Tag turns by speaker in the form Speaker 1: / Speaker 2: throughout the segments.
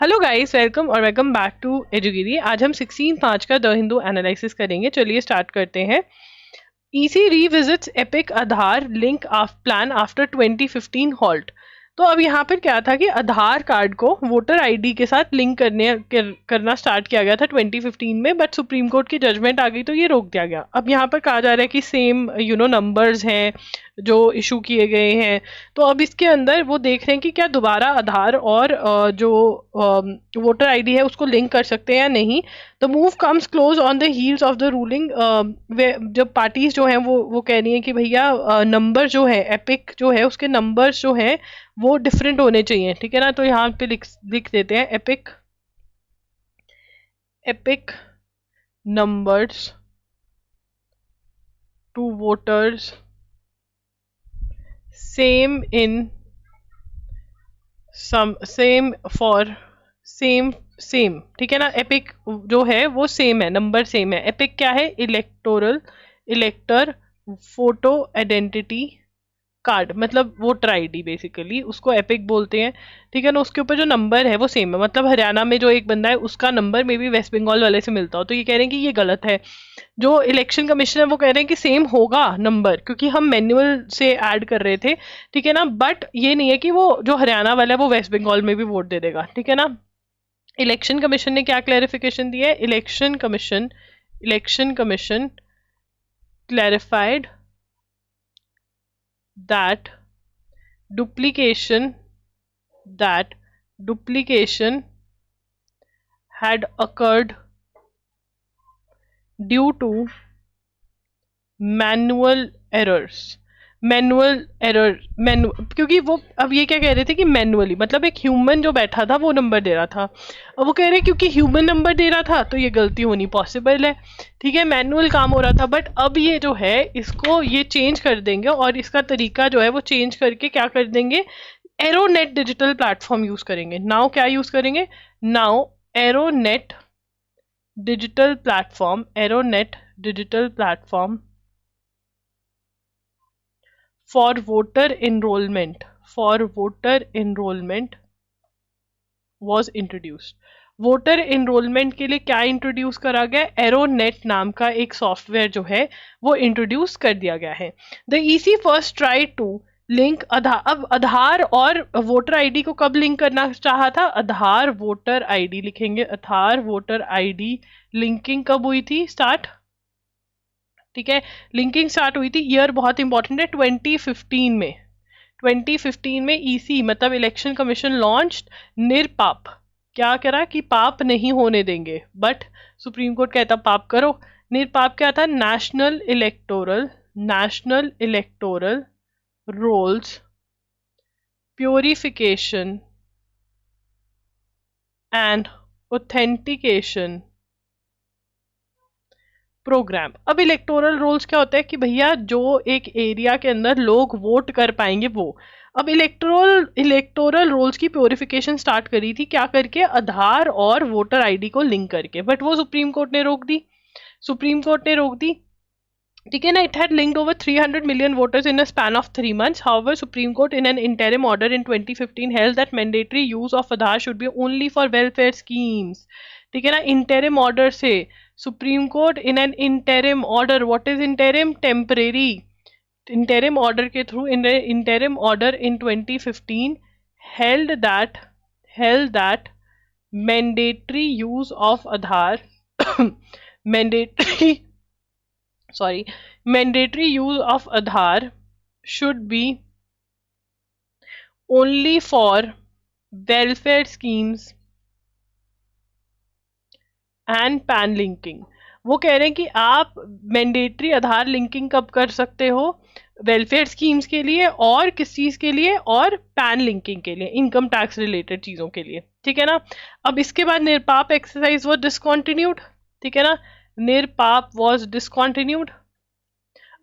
Speaker 1: Hello guys, welcome back to एजुगिरी। आज हम 16 5 का द हिंदू एनालिसिस करेंगे। चलिए स्टार्ट करते हैं। ईसी रीविजिट्स एपिक आधार लिंक प्लान आफ्टर 2015 हॉल्ट। तो अब यहाँ पर क्या था कि आधार कार्ड को वोटर आईडी के साथ लिंक करना स्टार्ट किया गया था 2015 में, बट सुप्रीम कोर्ट की जजमेंट आ गई तो ये रोक दिया गया। अब यहाँ पर कहा जा रहा है कि सेम नंबर्स हैं जो इशू किए गए हैं। तो अब इसके अंदर वो देख रहे हैं कि क्या दोबारा आधार और जो वोटर आईडी है उसको लिंक कर सकते हैं या नहीं। The move comes close on the heels of the ruling. जब पार्टीज जो हैं वो कह रही हैं कि भैया नंबर जो है एपिक जो है उसके नंबर्स जो हैं वो डिफरेंट होने चाहिए, ठीक है ना। तो यहाँ पे लिख देते हैं EPIC numbers to voters same in same for same, ठीक है ना। एपिक जो है वो सेम है, नंबर सेम है। एपिक क्या है? इलेक्टर फोटो आइडेंटिटी कार्ड, मतलब वोटर आईडी बेसिकली उसको एपिक बोलते हैं, ठीक है ना। उसके ऊपर जो नंबर है वो सेम है, मतलब हरियाणा में जो एक बंदा है उसका number may be West Bengal वाले से मिलता हो। तो ये कह रहे हैं कि ये गलत है। जो इलेक्शन कमीशन है वो कह रहे हैं कि सेम होगा नंबर, क्योंकि हम मैनुअल से ऐड कर रहे थे, ठीक है ना। बट ये नहीं है कि वो जो हरियाणा वाला है वो वेस्ट बंगाल में भी वोट दे देगा, ठीक है ना। इलेक्शन कमीशन ने क्या क्लैरिफिकेशन दी है? Election commission clarified that duplication had occurred due to manual क्योंकि वो अब ये क्या कह रहे थे कि मैनुअली मतलब एक ह्यूमन जो बैठा था वो नंबर दे रहा था। अब वो कह रहे हैं क्योंकि ह्यूमन नंबर दे रहा था तो ये गलती होनी पॉसिबल है, ठीक है। मैनुअल काम हो रहा था, बट अब ये जो है इसको ये चेंज कर देंगे और इसका तरीका जो है वो चेंज करके क्या कर देंगे, एरोनेट डिजिटल प्लेटफॉर्म यूज करेंगे। नाउ क्या यूज करेंगे? Now ERONET digital platform for voter enrollment was introduced। Voter enrollment के लिए क्या इंट्रोड्यूस करा गया? एरोनेट नाम का एक सॉफ्टवेयर जो है वो इंट्रोड्यूस कर दिया गया है। The EC first try to link अब आधार और वोटर आईडी को कब लिंक करना चाहा था? आधार वोटर आईडी लिखेंगे, आधार वोटर आईडी लिंकिंग कब हुई थी स्टार्ट, ठीक है। लिंकिंग स्टार्ट हुई थी, ईयर बहुत इंपॉर्टेंट है, 2015 में। 2015 में ईसी मतलब इलेक्शन कमीशन लॉन्च निरपाप। क्या करा कि पाप नहीं होने देंगे, बट सुप्रीम कोर्ट कहता पाप करो। निरपाप क्या था? National electoral rolls purification and authentication programme. अब इलेक्टोरल रोल्स क्या होता है कि भैया जो एक एरिया के अंदर लोग वोट कर पाएंगे वो। अब इलेक्टोरल रोल्स की प्योरिफिकेशन स्टार्ट करी थी क्या करके? आधार और वोटर आईडी को लिंक करके, बट वो सुप्रीम कोर्ट ने रोक दी, ठीक है ना। It had linked over 300 million voters in a span of 3 months। However, Supreme Court in an interim order in 2015 held that mandatory use of Aadhaar should be only for welfare schemes, ठीक है ना। Interim order से Supreme Court in an interim order, what is interim? Temporary. Interim order के through interim order in 2015 held that mandatory use of Aadhaar mandatory use of Aadhaar should be only for welfare schemes and pan linking. वो कह रहे हैं कि आप mandatory आधार linking कब कर सकते हो? वेलफेयर स्कीम्स के लिए, और किस चीज के लिए? और पैन लिंकिंग के लिए, इनकम टैक्स रिलेटेड चीजों के लिए, ठीक है ना। अब इसके बाद निरपाप एक्सरसाइज वॉज डिसकॉन्टिन्यूड, ठीक है ना। निरपाप वॉज डिसकॉन्टिन्यूड।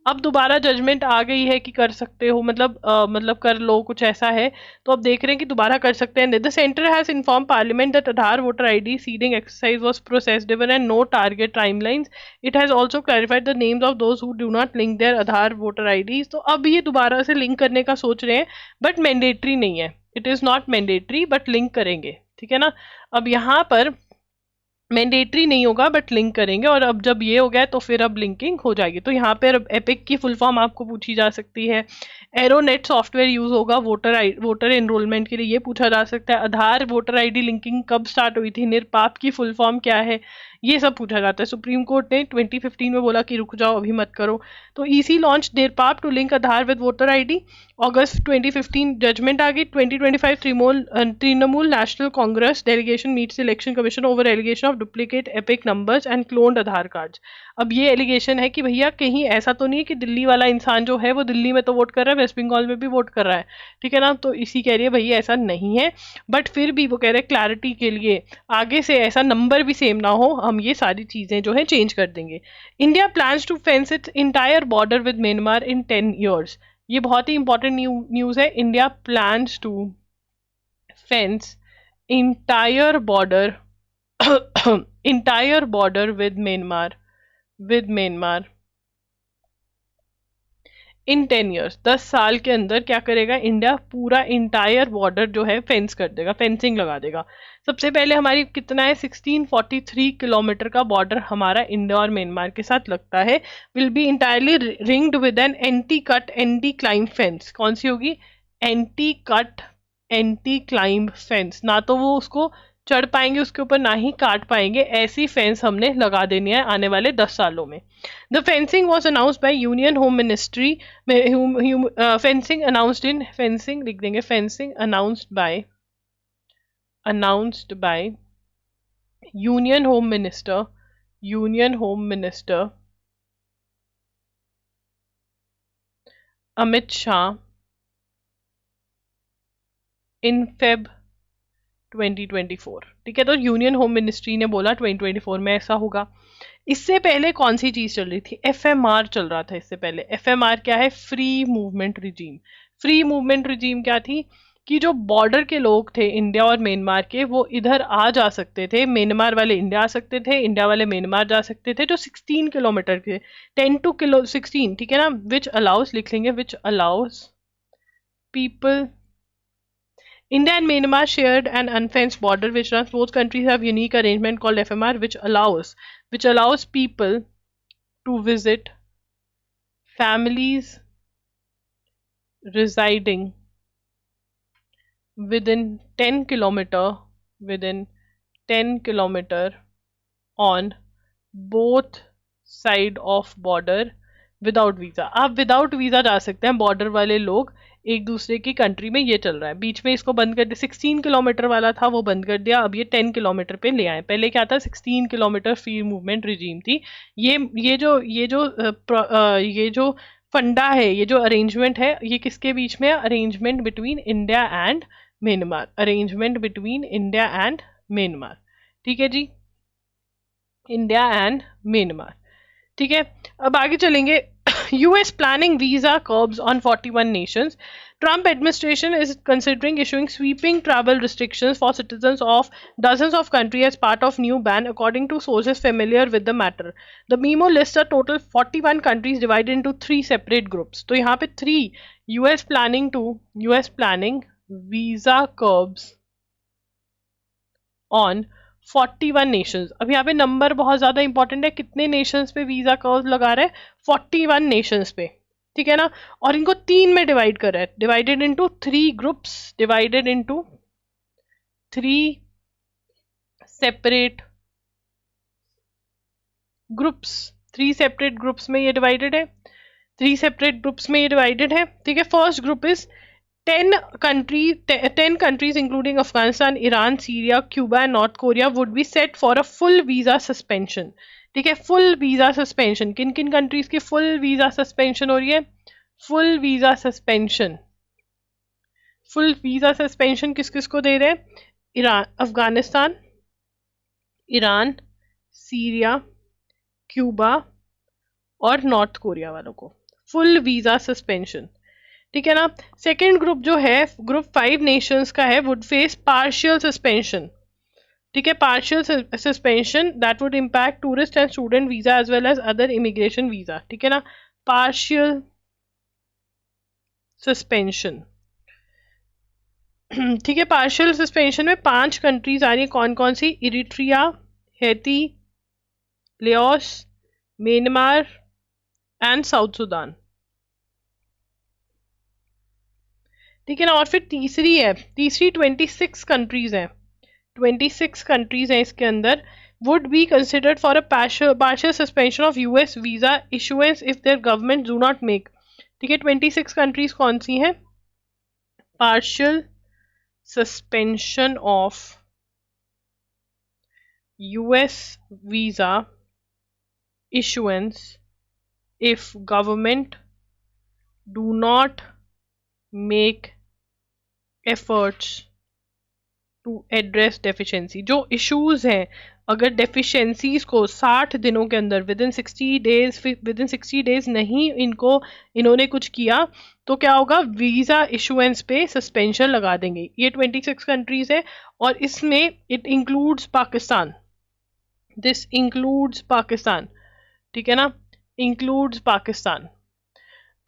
Speaker 1: अब दोबारा जजमेंट आ गई है कि कर सकते हो, मतलब कर लो, कुछ ऐसा है। तो अब देख रहे हैं कि दोबारा कर सकते हैं। The centre has informed parliament that Aadhaar voter ID seeding exercise was processed and no target timelines. It has also clarified the names of those who do not link their Aadhaar voter IDs. तो अब ये दोबारा से link करने का सोच रहे हैं, बट मैंडेटरी नहीं है। It is not mandatory, but link करेंगे, ठीक है ना। अब यहाँ पर मैंडेटरी नहीं होगा बट लिंक करेंगे, और अब जब ये हो गया तो फिर अब लिंकिंग हो जाएगी। तो यहाँ पे एपिक की फुल फॉर्म आपको पूछी जा सकती है। एरोनेट सॉफ्टवेयर यूज होगा वोटर एनरोलमेंट के लिए, ये पूछा जा सकता है। आधार वोटर आईडी लिंकिंग कब स्टार्ट हुई थी, निरपाप की फुल फॉर्म क्या है, ये सब पूछा जाता है। सुप्रीम कोर्ट ने 2015 में बोला कि रुक जाओ अभी मत करो। तो EC launch NERPAP to link Aadhaar with voter ID, अगस्त 2015 जजमेंट आ गई। 2025 Trinamool National Congress delegation meets Election Commission over allegation of duplicate EPIC numbers and cloned Aadhaar cards. अब ये एलिगेशन है कि भैया कहीं ऐसा तो नहीं है कि दिल्ली वाला इंसान जो है वो दिल्ली में तो वोट कर रहा है, वेस्ट बंगाल में भी वोट कर रहा है, ठीक है ना। तो इसी कह रही है भैया ऐसा नहीं है, बट फिर भी वो कह रहे हैं क्लैरिटी के लिए आगे से ऐसा नंबर भी सेम ना हो, हम ये सारी चीजें जो है चेंज कर देंगे। India plans to fence its entire border with Myanmar in 10 years। ये बहुत ही इंपॉर्टेंट न्यूज है। India plans to fence entire border entire border with Myanmar in 10 years, 10 साल के अंदर क्या करेगा इंडिया, पूरा इंटायर बॉर्डर जो है फेंस कर देगा, फेंसिंग लगा देगा। सबसे पहले हमारी कितना है 1643 किलोमीटर का बॉर्डर हमारा इंडिया और म्यांमार के साथ लगता है। Will be entirely ringed with an anti cut anti climb fence. कौन सी होगी, anti cut anti climb fence. ना तो वो उसको चढ़ पाएंगे उसके ऊपर, ना ही काट पाएंगे, ऐसी फेंस हमने लगा देनी है आने वाले 10 सालों में। The fencing was announced by union home ministry, fencing announced in, fencing लिख देंगे, fencing announced by union home minister Amit Shah in Feb 2024। ठीक है, तो यूनियन होम मिनिस्ट्री ने बोला 2024 में ऐसा होगा। इससे पहले कौन सी चीज चल रही थी, एफएमआर चल रहा था इससे पहले। एफएमआर क्या है, free movement regime. Free movement regime क्या थी कि जो बॉर्डर के लोग थे इंडिया और म्यांमार के, वो इधर आ जा सकते थे, म्यांमार वाले इंडिया आ सकते थे, इंडिया वाले म्यांमार जा सकते थे, जो 16 किलोमीटर के 10 to 16, ठीक है ना, विच अलाउस लिख लेंगे, which allows people. India and Myanmar shared an unfenced border which runs, both countries have unique arrangement called FMR which allows people to visit families residing within 10 kilometer on both side of border without visa. आप without visa जा सकते हैं border वाले लोग एक दूसरे की country में। ये चल रहा है, बीच में इसको बंद कर दिया, 16 किलोमीटर वाला था वो बंद कर दिया, अब ये 10 किलोमीटर पे ले आए। पहले क्या था, 16 किलोमीटर फ्री मूवमेंट रिजीम थी। ये जो फंडा है, ये जो अरेंजमेंट है, ये किसके बीच में है, arrangement between India and Myanmar, arrangement between India and Myanmar. ठीक है जी, इंडिया एंड म्यांमार। ठीक है, अब आगे चलेंगे। US planning visa curbs on 41 nations. Trump administration is considering issuing sweeping travel restrictions for citizens of dozens of countries as part of new ban, according to sources familiar with the matter. The memo lists a total 41 countries divided into 3 separate groups. तो यहाँ पे 3 US planning visa curbs on 41 Nations. अब यहाँ पे number बहुत ज्यादा important है, कितने नेशंस पे वीजा कर्व लगा रहे हैं, 41 नेशंस पे, ठीक है ना। और इनको 3 में डिवाइड कर रहा है, divided into 3 groups, divided into 3 separate groups, 3 separate groups में ये डिवाइडेड है, 3 सेपरेट ग्रुप्स में ये डिवाइडेड है। ठीक है, first group is 10 countries including Afghanistan, Iran, Syria, Cuba and North Korea would be set for a full visa suspension। ठीक है, फुल वीजा सस्पेंशन, किन किन कंट्रीज की फुल वीजा सस्पेंशन हो रही है, फुल वीजा सस्पेंशन किस किस को दे रहे हैं, अफगानिस्तान, ईरान, सीरिया, क्यूबा और नॉर्थ कोरिया वालों को फुल वीजा सस्पेंशन। ठीक है ना। सेकेंड ग्रुप जो है, ग्रुप 5 नेशंस का है, वुड फेस पार्शियल सस्पेंशन। ठीक है, partial suspension that would impact tourist and student visa as well as other immigration visa. ठीक है ना, पार्शियल सस्पेंशन। ठीक है, पार्शियल सस्पेंशन में 5 कंट्रीज आ रही है, कौन कौन सी? Eritrea, Haiti, Laos, Myanmar and South Sudan. ठीक है ना। और फिर तीसरी 26 कंट्रीज है, 26 कंट्रीज हैं इसके अंदर। Would be considered for a partial suspension of US visa issuance if there government do not make. ठीक है, 26 कंट्रीज कौन सी हैं? Partial suspension of US visa issuance if government do not make efforts to address deficiency। जो issues हैं, अगर deficiencies को 60 दिनों के अंदर within 60 days नहीं इन्होंने कुछ किया तो क्या होगा? वीजा इशुएंस पे सस्पेंशन लगा देंगे। ये 26 कंट्रीज है और इसमें it includes Pakistan, this includes Pakistan. ठीक है ना, इंक्लूड्स पाकिस्तान।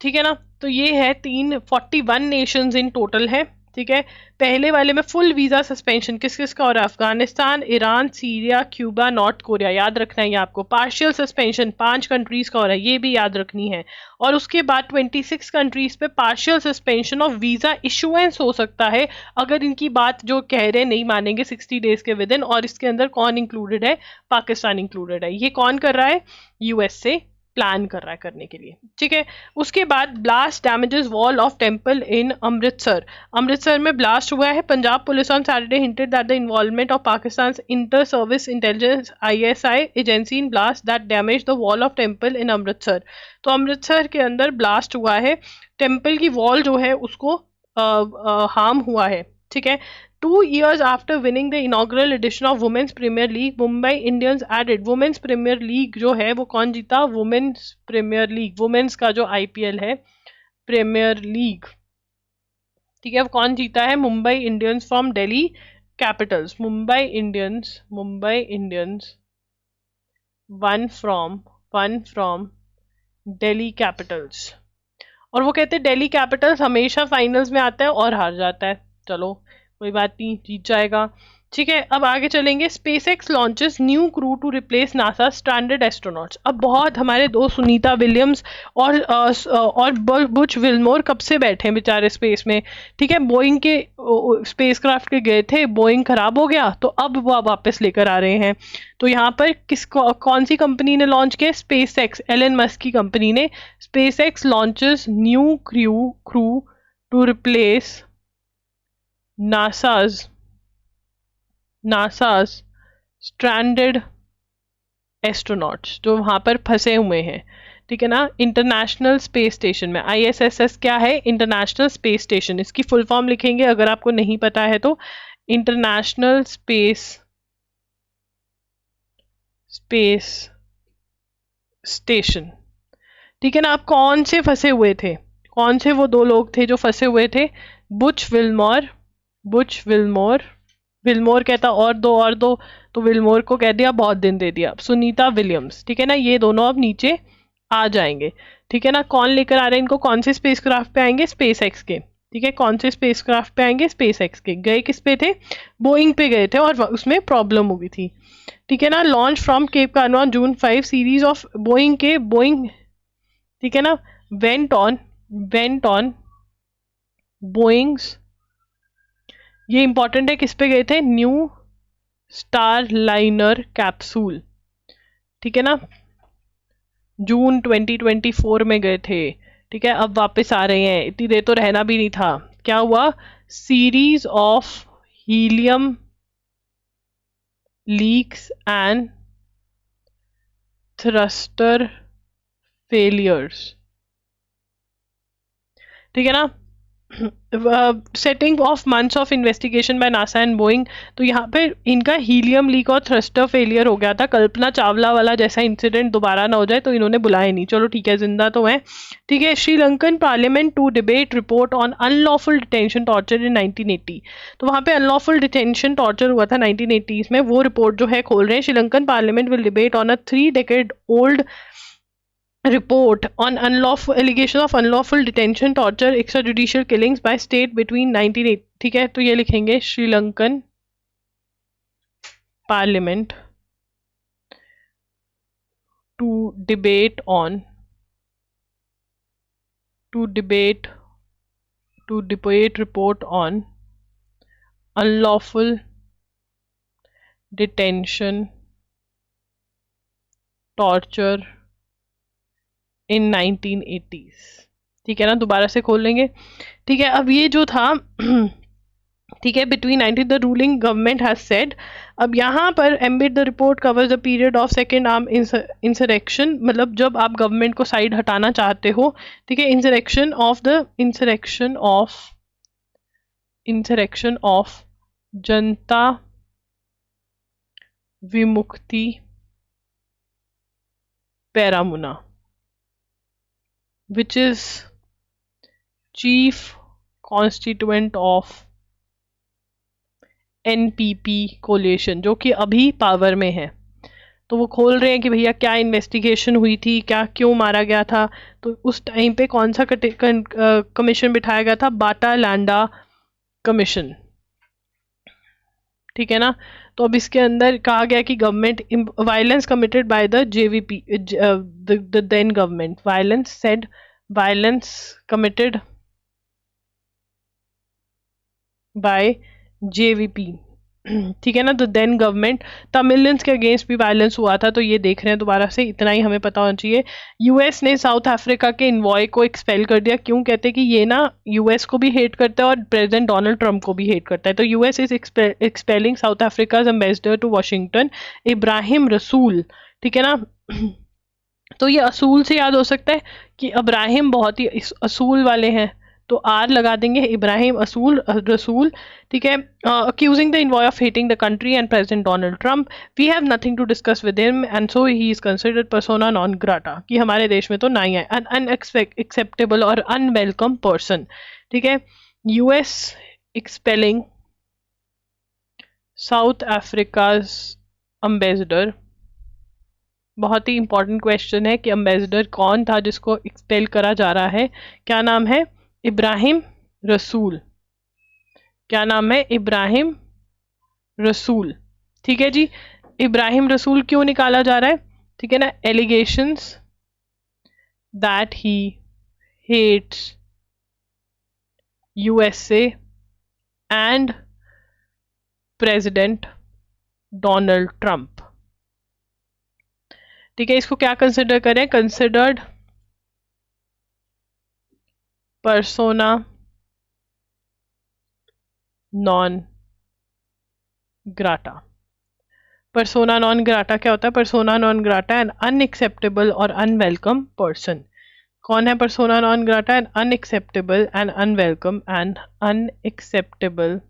Speaker 1: ठीक है ना, तो ये है 41 नेशंस इन टोटल है। ठीक है, पहले वाले में फुल वीजा सस्पेंशन किस किस का हो रहा है? Afghanistan, Iran, Syria, Cuba, north Korea. याद रखना है ये आपको। पार्शियल सस्पेंशन 5 कंट्रीज का हो रहा है, ये भी याद रखनी है। और उसके बाद 26 कंट्रीज पे partial suspension of visa issuance हो सकता है अगर इनकी बात जो कह रहे हैं नहीं मानेंगे 60 डेज के विद इन। और इसके अंदर कौन इंक्लूडेड है? पाकिस्तान इंक्लूडेड है। ये कौन कर रहा है? यूएस से प्लान कर रहा है करने के लिए। ठीक है, उसके बाद blast damages wall of temple in Amritsar. Amritsar में ब्लास्ट हुआ है। Punjab police on Saturday hinted that the involvement of Pakistan inter service intelligence ISI agency in blast that damage the wall of temple in Amritsar. तो अमृतसर के अंदर ब्लास्ट हुआ है, टेम्पल की wall जो है उसको हार्म हुआ है। ठीक है, 2 years after winning the inaugural edition of Women's Premier League, Mumbai Indians added Women's Premier League जो है वो कौन जीता? वुमेन्स प्रीमियर लीग, वुमेन्स का जो IPL है प्रीमियर लीग। ठीक है, वो कौन जीता है? Mumbai Indians from Delhi Capitals. Mumbai Indians one from Delhi Capitals. और वो कहते हैं दिल्ली कैपिटल्स हमेशा फाइनल्स में आता है और हार जाता है। चलो कोई बात नहीं, जीत जाएगा। ठीक है, अब आगे चलेंगे। SpaceX launches new crew to replace NASA stranded astronauts. अब बहुत हमारे दोस्त सुनीता विलियम्स और बुच विल्मोर कब से बैठे हैं बेचारे स्पेस में। ठीक है, बोइंग के स्पेसक्राफ्ट के गए थे, बोइंग खराब हो गया तो अब वो वापस लेकर आ रहे हैं। तो यहाँ पर कौन सी कंपनी ने लॉन्च किया? स्पेसएक्स, एलन मस्क की कंपनी ने। SpaceX launches new crew to replace NASA's stranded astronauts जो वहां पर फंसे हुए हैं। ठीक है ना, इंटरनेशनल स्पेस स्टेशन में। ISS क्या है? International space station. इसकी फुल फॉर्म लिखेंगे अगर आपको नहीं पता है तो, इंटरनेशनल स्पेस स्टेशन। ठीक है ना, आप कौन से फंसे हुए थे? कौन से वो 2 लोग थे जो फंसे हुए थे? बुच विल्मोर कहता और दो तो विल्मोर को कह दिया, बहुत दिन दे दिया। सुनीता विलियम्स। ठीक है ना, ये दोनों अब नीचे आ जाएंगे। ठीक है ना, कौन लेकर आ रहे हैं इनको? कौन से स्पेसक्राफ्ट पे आएंगे? स्पेसएक्स के। ठीक है, कौन से स्पेसक्राफ्ट पे आएंगे? स्पेसएक्स के। गए किस पे थे? बोइंग पे गए थे और उसमें प्रॉब्लम हो गई थी। ठीक है ना, लॉन्च फ्रॉम केप कानवा June 5 सीरीज ऑफ बोइंग। ठीक है ना, वेंट ऑन बोइंग्स। ये इंपॉर्टेंट है, किस पे गए थे? New star liner capsule. ठीक है ना, जून 2024 में गए थे। ठीक है, अब वापस आ रहे हैं, इतनी देर तो रहना भी नहीं था। क्या हुआ? Series of helium leaks and thruster failures. ठीक है ना, setting of months of investigation by NASA and Boeing. तो यहाँ पे इनका हीलियम लीक और थ्रस्टर फेलियर हो गया था। कल्पना चावला वाला जैसा इंसिडेंट दोबारा ना हो जाए तो इन्होंने बुलाया नहीं। चलो ठीक है, जिंदा तो है। ठीक है, Sri Lankan parliament to debate report on unlawful detention torture in 1980। तो वहाँ पे अनलॉफुल डिटेंशन टॉर्चर हुआ था 1980s में, वो रिपोर्ट जो है खोल रहे हैं। Sri Lankan parliament will debate on a 3 decade old report on unlawful allegation of unlawful detention, torture, extrajudicial killings by state between 1980, ठीक है, तो ये लिखेंगे Sri Lankan parliament to debate on to debate report on unlawful detention, torture in 1980s। ठीक है ना, दोबारा से खोल लेंगे। ठीक है, अब ये जो था ठीक है, between 19 the ruling government has said. अब यहाँ पर ambit the report covers the period of second arm insurrection, मतलब जब आप गवर्नमेंट को साइड हटाना चाहते हो, ठीक है, insurrection of Janatha Vimukthi Peramuna, which is chief constituent of NPP coalition, जो कि अभी पावर में है। तो वो खोल रहे हैं कि भैया क्या इन्वेस्टिगेशन हुई थी, क्या क्यों मारा गया था। तो उस टाइम पे कौन सा कमीशन बिठाया गया था, बाटा लैंडा कमीशन, ठीक है ना। तो अब इसके अंदर कहा गया कि government violence committed by the JVP, the then government, violence committed by JVP, ठीक है ना, द देन गवर्नमेंट, तमिलियंस के अगेंस्ट भी वायलेंस हुआ था। तो ये देख रहे हैं दोबारा से, इतना ही हमें पता होना चाहिए। यूएस ने साउथ अफ्रीका के इन्वॉय को एक्सपेल कर दिया। क्यों कहते हैं कि ये ना यूएस को भी हेट करता है और प्रेसिडेंट डोनाल्ड ट्रंप को भी हेट करता है। तो US is expelling South Africa's ambassador to Washington Ebrahim Rasool, ठीक है ना। तो ये असूल से याद हो सकता है कि इब्राहिम बहुत ही असूल वाले हैं, तो आर लगा देंगे, इब्राहिम असूल रसूल, ठीक है। Accusing the envoy of hating the country and president Donald Trump, we have nothing to discuss with him and so he is considered persona non grata, कि हमारे देश में तो नहीं है, एन अनएक्सेप्टेबल और अनवेलकम पर्सन, ठीक है। US expelling South Africa's ambassador, बहुत ही इंपॉर्टेंट क्वेश्चन है कि एम्बेसडर कौन था जिसको एक्सपेल करा जा रहा है। क्या नाम है, इब्राहिम रसूल, क्या नाम है, इब्राहिम रसूल, ठीक है जी। इब्राहिम रसूल क्यों निकाला जा रहा है, ठीक है ना, allegations that he hates USA and president Donald Trump, ठीक है। इसको क्या कंसिडर करें, considered persona non grata. Persona non grata क्या होता है, persona non grata an unacceptable और अनवेलकम पर्सन। कौन है persona non grata, an unacceptable and unwelcome, and unacceptable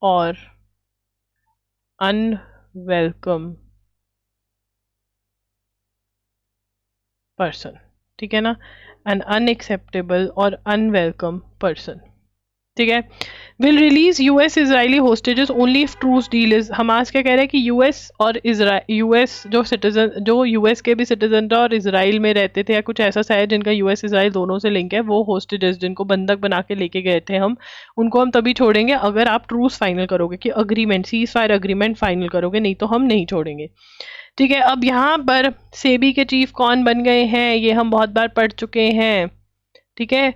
Speaker 1: और अनवेलकम पर्सन, ठीक है ना, एन अनएक्सेप्टेबल और अनवेलकम पर्सन, ठीक है। Will release US Israeli hostages only if truce deal is, Hamas क्या कह रहे हैं कि यूएस और यूएस जो सिटीजन, जो यूएस के भी सिटीजन था और इसराइल में रहते थे या कुछ ऐसा सा है जिनका यूएस इसराइल दोनों से लिंक है, वो होस्टेजेस जिनको बंधक बना के लेके गए थे हम, उनको हम तभी छोड़ेंगे अगर आप ट्रूस फाइनल करोगे, कि agreement, cease fire agreement final करोगे, नहीं तो हम नहीं छोड़ेंगे, ठीक है। अब यहाँ पर सेबी के चीफ कौन बन गए हैं, ये हम बहुत बार पढ़ चुके हैं, ठीक है,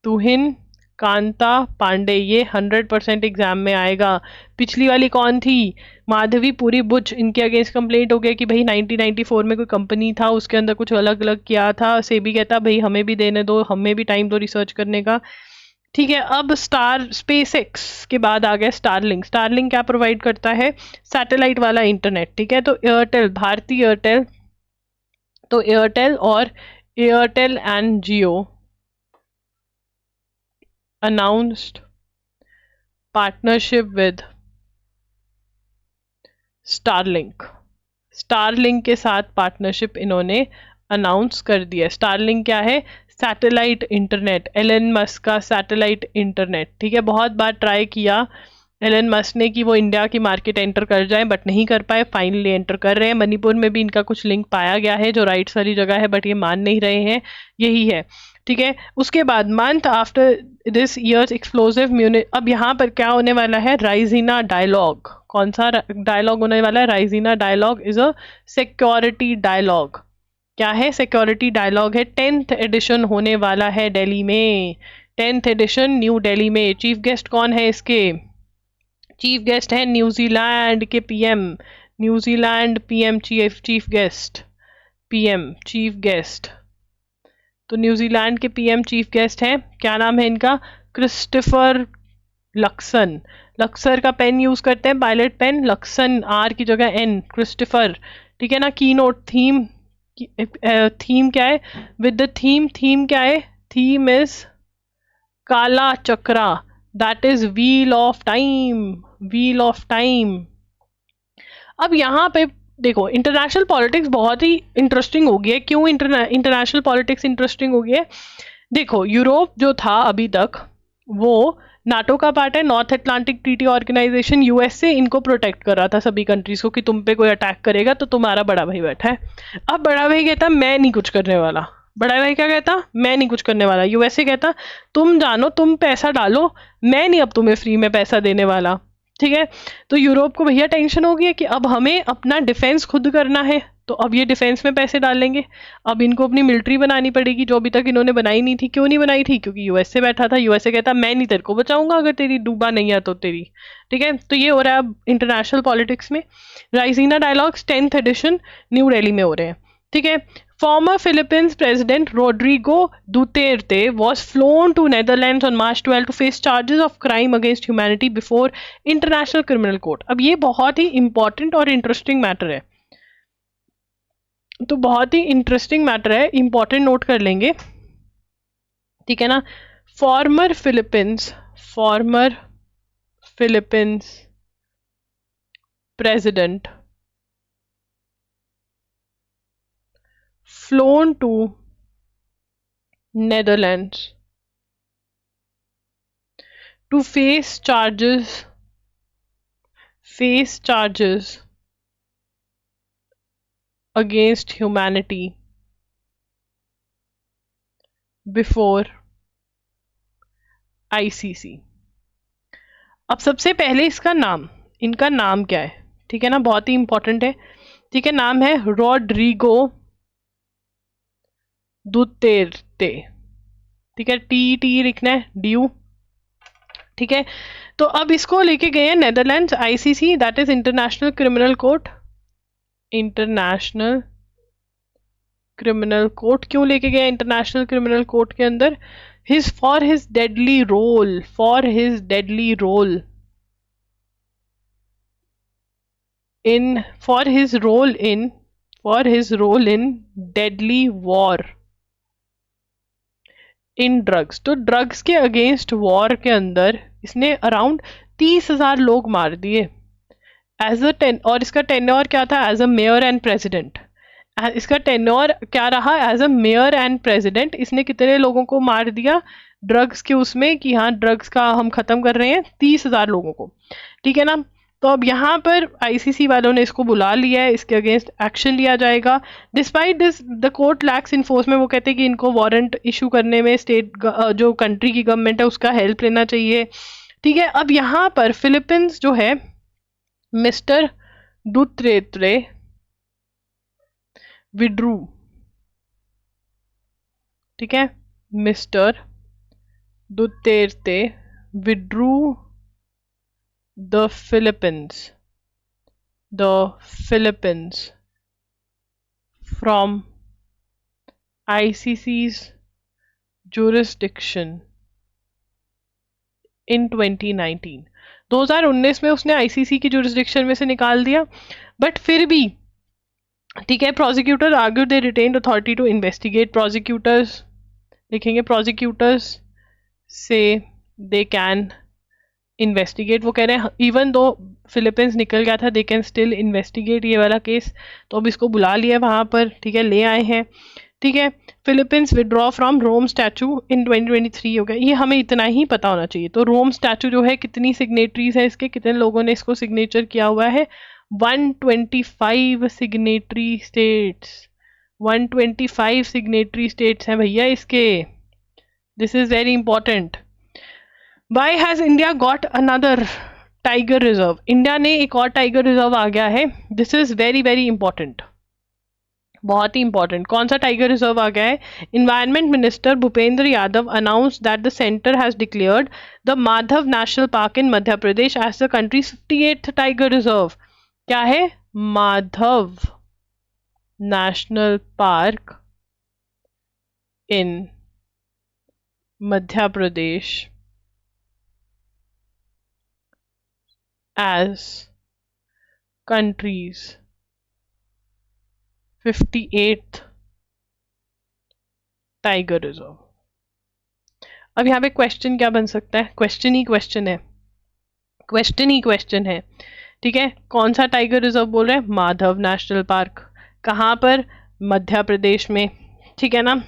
Speaker 1: तुहिन कांता पांडे, ये 100% एग्जाम में आएगा। पिछली वाली कौन थी, माधवी पुरी बुच, इनके अगेंस्ट कंप्लेंट हो गया कि भाई 1994 में कोई कंपनी था उसके अंदर कुछ अलग अलग किया था, सेबी कहता भाई हमें भी देने दो, हमें भी टाइम दो रिसर्च करने का, ठीक है। अब स्पेस एक्स के बाद आ गया स्टारलिंक। स्टारलिंक क्या प्रोवाइड करता है, सैटेलाइट वाला इंटरनेट, ठीक है। तो एयरटेल, भारती एयरटेल, तो एयरटेल और Airtel and Jio announced partnership with Starlink। Starlink के साथ पार्टनरशिप इन्होंने अनाउंस कर दिया। Starlink क्या है, सैटेलाइट इंटरनेट, एलन मस्क का सैटेलाइट इंटरनेट, ठीक है। बहुत बार ट्राई किया एलन मस्क ने कि वो इंडिया की मार्केट एंटर कर जाए, बट नहीं कर पाए, फाइनली एंटर कर रहे हैं। मणिपुर में भी इनका कुछ लिंक पाया गया है जो राइट्स वाली जगह है, बट ये मान नहीं रहे हैं। यही है, ठीक है। उसके बाद month after this years explosive अब यहाँ पर क्या होने वाला है, राइजीना डायलॉग। कौन सा डायलॉग होने वाला है? Raisina dialogue is a security dialogue. क्या है? सिक्योरिटी डायलॉग है। 10th एडिशन होने वाला है दिल्ली में। 10th एडिशन न्यू दिल्ली में। चीफ गेस्ट कौन है इसके? चीफ गेस्ट है न्यूजीलैंड के PM. New Zealand PM chief guest, PM chief guest. तो न्यूजीलैंड के पीएम चीफ गेस्ट हैं। क्या नाम है इनका? Christopher Luxon. लक्सर का पेन यूज करते हैं, पायलट पेन। लक्सन, आर की जगह एन, क्रिस्टोफर, ठीक है ना। की नोट थीम, थीम क्या है? विद द थीम क्या है? Theme is Kalachakra, that is wheel of time, wheel of time. अब यहाँ पे देखो, इंटरनेशनल पॉलिटिक्स बहुत ही इंटरेस्टिंग हो गई है। क्यों इंटरनेशनल पॉलिटिक्स इंटरेस्टिंग हो गई है? देखो, यूरोप जो था अभी तक वो नाटो का पार्ट है, North Atlantic Treaty Organization. USA इनको प्रोटेक्ट कर रहा था सभी कंट्रीज को कि तुम पे कोई अटैक करेगा तो तुम्हारा बड़ा भाई बैठा है। अब बड़ा भाई कहता मैं नहीं कुछ करने वाला। बड़ा भाई क्या कहता? मैं नहीं कुछ करने वाला। यूएसए कहता तुम जानो, तुम पैसा डालो, मैं नहीं अब तुम्हें फ्री में पैसा देने वाला, ठीक है। तो यूरोप को भैया टेंशन हो गई कि अब हमें अपना डिफेंस खुद करना है, तो अब ये डिफेंस में पैसे डालेंगे। अब इनको अपनी मिलिट्री बनानी पड़ेगी जो अभी तक इन्होंने बनाई नहीं थी। क्यों नहीं बनाई थी? क्योंकि यूएसए बैठा था। यूएसए कहता मैं नहीं तेरे को बचाऊंगा अगर तेरी डूबा नहीं है तो तेरी, ठीक है। तो ये हो रहा है अब इंटरनेशनल पॉलिटिक्स में। Raisina dialogues 10th edition New Delhi में हो रहे हैं, ठीक है। Former Philippines President Rodrigo Duterte was flown to Netherlands on March 12 to face charges of crime against humanity before International Criminal Court. अब ये बहुत ही इंपॉर्टेंट और इंटरेस्टिंग मैटर है, तो बहुत ही इंटरेस्टिंग मैटर है, इंपॉर्टेंट नोट कर लेंगे, ठीक है ना। Farmer Philippines president flown to Netherlands to face charges against humanity before ICC. अब सबसे पहले इनका नाम क्या है, ठीक है ना, बहुत ही इंपॉर्टेंट है, ठीक है। नाम है रोड्रिगो दुतेर्ते, ठीक है। टी लिखना है, ड्यू, ठीक है। तो अब इसको लेके गए हैं Netherlands, ICC, that is international criminal court. International criminal court क्यों लेके गए इंटरनेशनल क्रिमिनल कोर्ट के अंदर? For his deadly role in deadly war in drugs. तो ड्रग्स के अगेंस्ट वॉर के अंदर इसने अराउंड 30,000 लोग मार दिए और इसका टेन्योर क्या था? As a mayor and president. इसका टेन्योर क्या रहा? As a mayor and president. इसने कितने लोगों को मार दिया ड्रग्स के उसमें कि हाँ ड्रग्स का हम खत्म कर रहे हैं? 30,000 लोगों को, ठीक है ना। तो अब यहाँ पर आईसीसी वालों ने इसको बुला लिया है, इसके अगेंस्ट एक्शन लिया जाएगा। Despite this the court lakhs enforcement. वो कहते हैं कि इनको वारंट इशू करने में स्टेट जो कंट्री की गवर्नमेंट है उसका हेल्प लेना चाहिए, ठीक है। अब यहाँ पर फिलीपींस जो है, मिस्टर दुतेर्ते विड्रू, ठीक है। Mister Duterte withdrew the Philippines from ICC's jurisdiction in 2019। 2019 में उसने आईसीसी की जुरिस्डिक्शन में से निकाल दिया, बट फिर भी, ठीक है। Prosecutor argue they retained authority to investigate. Prosecutors लिखेंगे, प्रोसिक्यूटर्स से दे कैन इन्वेस्टिगेट। वो कह रहे हैं इवन दो फिलीपींस निकल गया था, दे कैन स्टिल इन्वेस्टिगेट ये वाला केस। तो अब इसको बुला लिया वहाँ पर, ठीक है, ले आए हैं, ठीक है। Philippines withdraw from Rome statute in 2023 हो गया, ये हमें इतना ही पता होना चाहिए। तो रोम स्टैचू जो है, कितनी सिग्नेटरीज है इसके, कितने लोगों ने इसको सिग्नेचर किया हुआ है? 125 सिग्नेटरी स्टेट्स, 125 सिग्नेटरी स्टेट्स हैं भैया इसके। This is very important. Why has India got another tiger reserve? India ने एक और टाइगर रिजर्व आ गया है। This is very very important, बहुत ही इंपॉर्टेंट। कौन सा टाइगर रिजर्व आ गया है? Environment minister Bhupender Yadav announce that the centre has declared the Madhav national park in Madhya Pradesh as the country's 58th tiger reserve. क्या है? Madhav national park in Madhya Pradesh as country's 58th tiger reserve. अब यहाँ पे क्वेश्चन क्या बन सकता है? क्वेश्चन ही क्वेश्चन है, क्वेश्चन ही क्वेश्चन है। ठीक है, कौन सा टाइगर रिजर्व बोल रहे हैं? Madhav national park. कहाँ पर? मध्य प्रदेश में। ठीक है ना।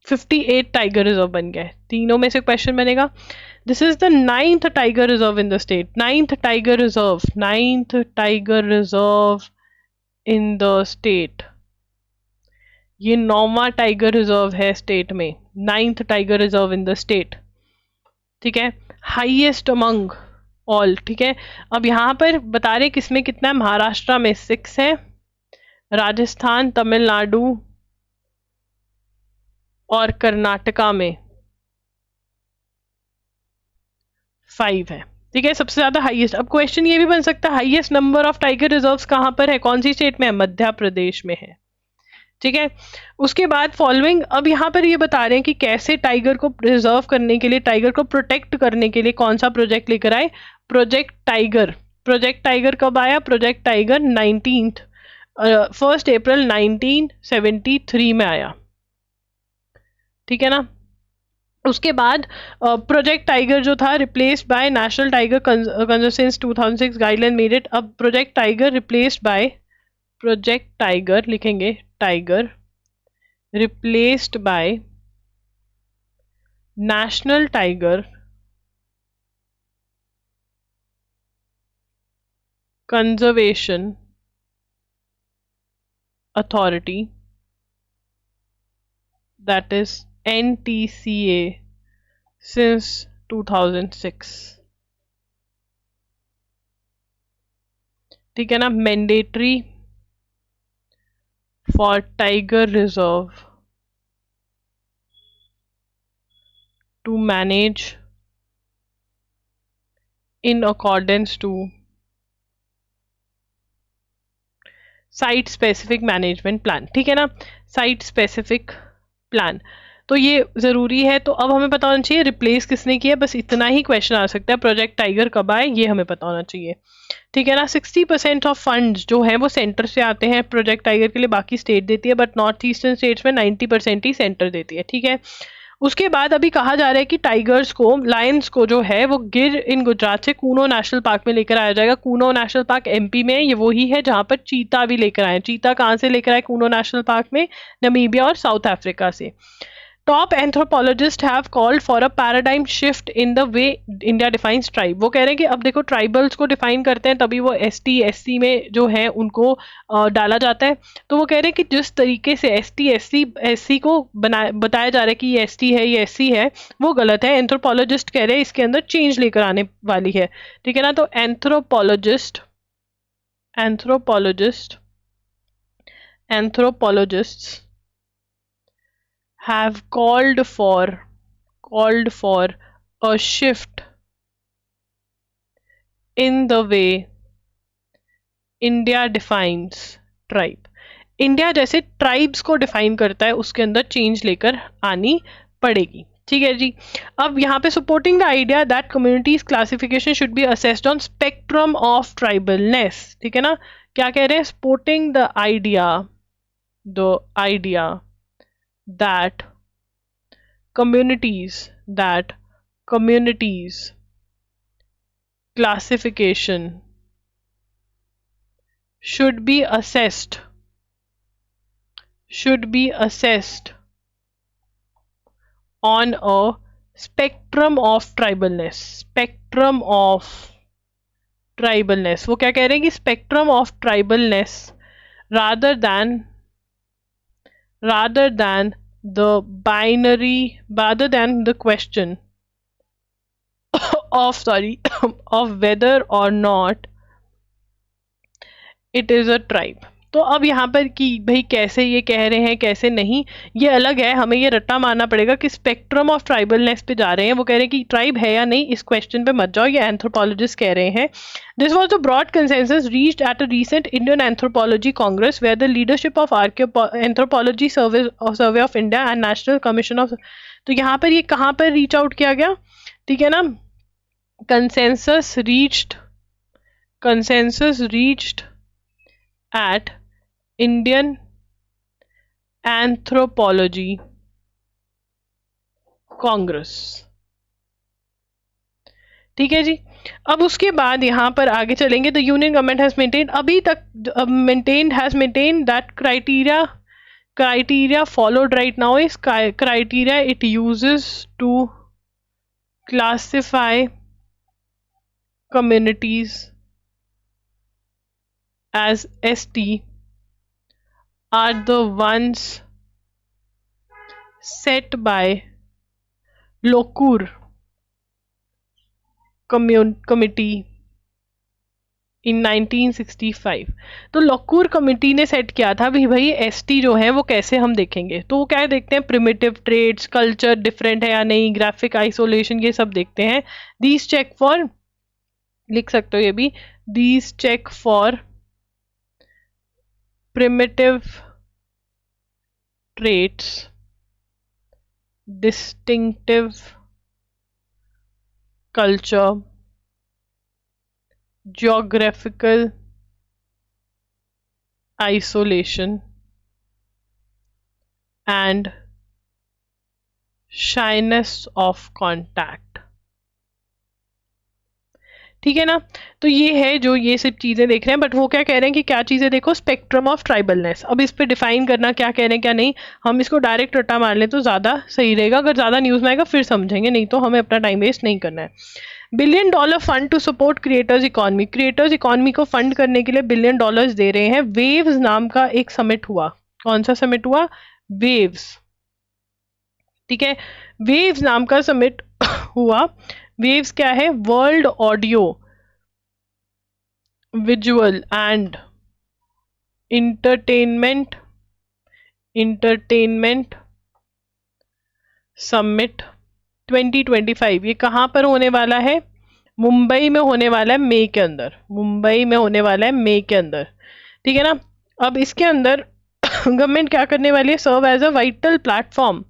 Speaker 1: 58 टाइगर रिजर्व बन गए, तीनों में से क्वेश्चन बनेगा। This is the 9th tiger reserve in the state. 9th tiger reserve, 9th tiger reserve in the state. ये 9वां टाइगर रिजर्व है स्टेट में, 9th tiger reserve in the state. ठीक है, हाईएस्ट अमंग ऑल। ठीक है, अब यहाँ पर बता रहे किसमें कितना है। महाराष्ट्र में 6 है, राजस्थान, तमिलनाडु और कर्नाटका में 5 है। ठीक है, सबसे ज्यादा हाईएस्ट। अब क्वेश्चन ये भी बन सकता है, highest number of tiger reserves कहाँ पर है, कौन सी स्टेट में है? मध्य प्रदेश में है। ठीक है, उसके बाद फॉलोइंग, अब यहाँ पर ये बता रहे हैं कि कैसे टाइगर को प्रिजर्व करने के लिए, टाइगर को प्रोटेक्ट करने के लिए कौन सा प्रोजेक्ट लेकर आए? Project tiger. प्रोजेक्ट टाइगर कब आया? प्रोजेक्ट टाइगर 1 अप्रैल 1973 में आया। ठीक है ना। उसके बाद प्रोजेक्ट टाइगर जो था replaced by National Tiger Conservation 2006 guideline made it. अब Project Tiger replaced by, Project Tiger लिखेंगे, tiger replaced by National Tiger Conservation Authority, that is NTCA, since 2006। ठीक है ना। Mandatory for tiger reserve to manage in accordance to site specific management plan. ठीक है ना, site specific plan. तो ये जरूरी है। तो अब हमें पता होना चाहिए रिप्लेस किसने किया, बस इतना ही क्वेश्चन आ सकता है। प्रोजेक्ट टाइगर कब आए ये हमें पता होना चाहिए। ठीक है ना। 60% ऑफ फंड्स जो है वो सेंटर से आते हैं प्रोजेक्ट टाइगर के लिए, बाकी स्टेट देती है, बट नॉर्थ ईस्टर्न स्टेट्स में 90% ही सेंटर देती है। ठीक है, उसके बाद अभी कहा जा रहा है कि टाइगर्स को, लायंस को जो है वो गिर इन गुजरात से कूनो नेशनल पार्क में लेकर आया जाएगा। कूनो नेशनल पार्क एमपी में, ये वही है जहां पर चीता भी लेकर आए। चीता कहाँ से लेकर आए कूनो नेशनल पार्क में? नमीबिया और साउथ अफ्रीका से। Top anthropologist have called for a paradigm shift in the way India defines tribe. वो कह रहे हैं कि अब देखो ट्राइबल्स को डिफाइन करते हैं तभी वो एसटी एससी में जो है उनको डाला जाता है। तो वो कह रहे हैं कि जिस तरीके से एसटी एससी को बताया जा रहा है कि ये एसटी है, ये एससी है, वो गलत है। एंथ्रोपोलॉजिस्ट कह रहे हैं इसके अंदर चेंज लेकर आने वाली है। ठीक है ना। तो एंथ्रोपोलॉजिस्ट्स have called for a shift in the way India defines tribe। India जैसे ट्राइब्स को डिफाइन करता है उसके अंदर चेंज लेकर आनी पड़ेगी। ठीक है जी। अब यहाँ पे supporting the idea that communities classification should be assessed on spectrum of tribalness. ठीक है ना। क्या कह रहे हैं? Supporting the idea that communities classification should be assessed on a spectrum of tribalness, spectrum of tribalness, वो क्या कह रहे हैं कि spectrum of tribalness rather than the binary, rather than the question of of whether or not it is a tribe. तो अब यहाँ पर कि भाई कैसे ये कह रहे हैं कैसे नहीं, ये अलग है, हमें ये रट्टा मारना पड़ेगा कि स्पेक्ट्रम ऑफ ट्राइबलनेस पे जा रहे हैं, वो कह रहे हैं कि ट्राइब है या नहीं, इस क्वेश्चन पे मत जाओ, ये एंथ्रोपोलॉजिस्ट कह रहे हैं. This was the broad consensus reached at a recent Indian anthropology congress where the leadership of anthropology survey of India and national commission of. तो यहाँ पर ये कहाँ पर रीच आउट किया गया, ठीक है ना, consensus reached at Indian Anthropology Congress. ठीक है जी. अब उसके बाद यहाँ पर आगे चलेंगे. The union government has maintain, अभी तक maintain that criteria followed right now is criteria it uses to classify communities as ST are the ones set by Lokur Committee in 1965. तो लोकूर कमिटी ने सेट किया था भाई एसटी जो है वो कैसे हम देखेंगे. तो वो क्या देखते हैं, प्रिमिटिव ट्रेड्स, कल्चर डिफरेंट है या नहीं, ग्राफिक आइसोलेशन, ये सब देखते हैं. दीज चेक फॉर, लिख सकते हो ये भी, these check for primitive traits, distinctive culture, geographical isolation and shyness of contact. ठीक है ना. तो ये है जो ये सब चीज़ें देख रहे हैं, बट वो क्या कह रहे हैं कि क्या चीज़ें देखो, स्पेक्ट्रम ऑफ ट्राइबलनेस. अब इस पे डिफाइन करना क्या कह रहे हैं क्या नहीं, हम इसको डायरेक्ट रट्टा मार लें तो ज़्यादा सही रहेगा. अगर ज़्यादा न्यूज़ में आएगा फिर समझेंगे, नहीं तो हमें अपना टाइम वेस्ट नहीं करना है. $1 billion fund to support creators economy, creators economy को फंड करने के लिए $1 billion दे रहे हैं. वेव्स नाम का एक समिट हुआ. कौन सा समिट हुआ, वेव्स. ठीक है, वेव्स नाम का समिट हुआ. वेव्स क्या है, world audio visual and entertainment summit 2025. ये कहाँ पर होने वाला है, मुंबई में होने वाला है, मई के अंदर. मुंबई में होने वाला है मई के अंदर. ठीक है ना. अब इसके अंदर गवर्नमेंट क्या करने वाली है, serve as a vital platform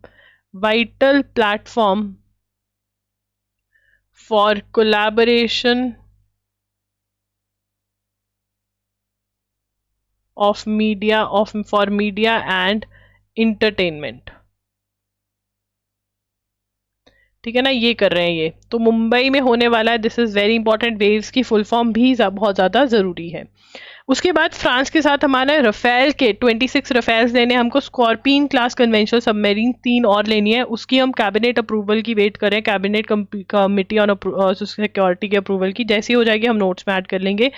Speaker 1: for collaboration for media and entertainment. ठीक है ना, ये कर रहे हैं ये. तो मुंबई में होने वाला है. This is very important. Waves की फुल फॉर्म भी बहुत ज़्यादा ज़रूरी है. उसके बाद फ्रांस के साथ हमारा रफेल के 26 रफेल्स लेने, हमको स्कॉर्पियन क्लास कन्वेंशनल सबमरीन 3 और लेनी है. उसकी हम कैबिनेट अप्रूवल की वेट करें, कैबिनेट कमिटी ऑन सिक्योरिटी के अप्रूवल की. जैसी हो जाएगी हम नोट्स में ऐड कर लेंगे.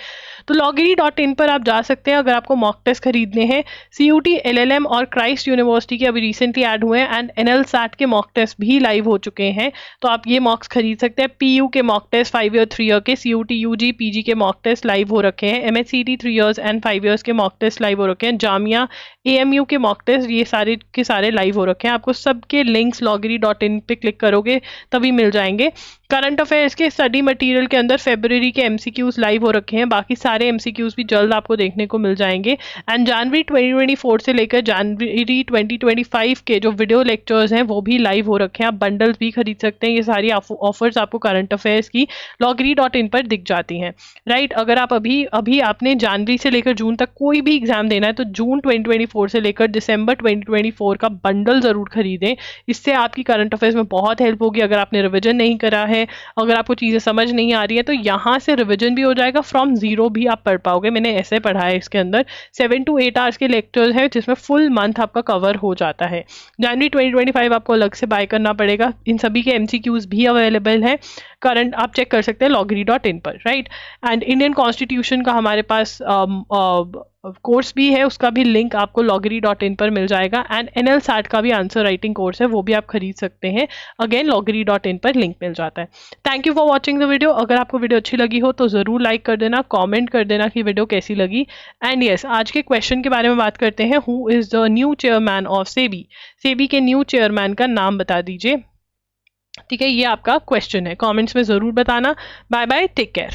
Speaker 1: तो loggery.in पर आप जा सकते हैं अगर आपको मॉक टेस्ट खरीदने हैं. CUT, LLM और क्राइस्ट यूनिवर्सिटी के अभी रिसेंटली ऐड हुए हैं एंड NLSAT के मॉक टेस्ट भी लाइव हो चुके हैं. तो आप ये मॉक्स खरीद सकते हैं. PU के मॉक टेस्ट 5 ईयर 3 ईयर के, CUT UG PG के मॉक टेस्ट लाइव हो रखे हैं. MHCT 3 years एंड 5 years के मॉक टेस्ट लाइव हो रखे हैं. जामिया AMU के मॉक टेस्ट ये सारे के सारे लाइव हो रखे हैं. आपको सबके लिंक्स loggery.in पे क्लिक करोगे तभी मिल जाएंगे. करंट अफेयर्स के स्टडी मटेरियल के अंदर फरवरी के MCQs लाइव हो रखे हैं. बाकी सारे MCQs भी जल्द आपको देखने को मिल जाएंगे. एंड जनवरी 2024 से लेकर जनवरी 2025 के जो वीडियो लेक्चर्स हैं वो भी लाइव हो रखे हैं. आप बंडल्स भी खरीद सकते हैं. ये सारी ऑफर्स आपको करंट अफेयर्स की loggery.in पर दिख जाती हैं. राइट. अगर आप अभी आपने जनवरी से लेकर जून तक कोई भी एग्जाम देना है तो जून 2024 से लेकर दिसंबर 2024 का बंडल जरूर खरीदें. इससे आपकी करंट अफेयर्स में बहुत हेल्प होगी. अगर आपने रिविजन नहीं करा है है, अगर आपको चीज़ें समझ नहीं आ रही है तो यहाँ से रिविजन भी हो जाएगा, फ्रॉम जीरो भी आप पढ़ पाओगे। मैंने ऐसे पढ़ा है, इसके अंदर 7 to 8 आवर्स के लेक्चर्स है जिसमें फुल मंथ आपका कवर हो जाता है। जनवरी 2025 आपको अलग से बाय करना पड़ेगा। इन सभी के MCQs भी अवेलेबल है, करंट आप चेक कर सकते हैं logri.in पर, राइट। एंड इंडियन कॉन्स्टिट्यूशन का हमारे पास कोर्स भी है, उसका भी लिंक आपको logri.in पर मिल जाएगा। एंड NL-SAT का भी आंसर राइटिंग कोर्स है, वो भी आप खरीद सकते हैं, अगेन logri.in पर लिंक मिल जाता है। Thank you for watching the video. अगर आपको वीडियो अच्छी लगी हो तो ज़रूर लाइक कर देना, कॉमेंट कर देना कि वीडियो कैसी लगी। एंड यस, आज के क्वेश्चन के बारे में बात करते हैं। Who is the new chairman of SEBI? SEBI के न्यू चेयरमैन का नाम बता दीजिए। ठीक है, ये आपका क्वेश्चन है, कमेंट्स में ज़रूर बताना। Bye bye, take care.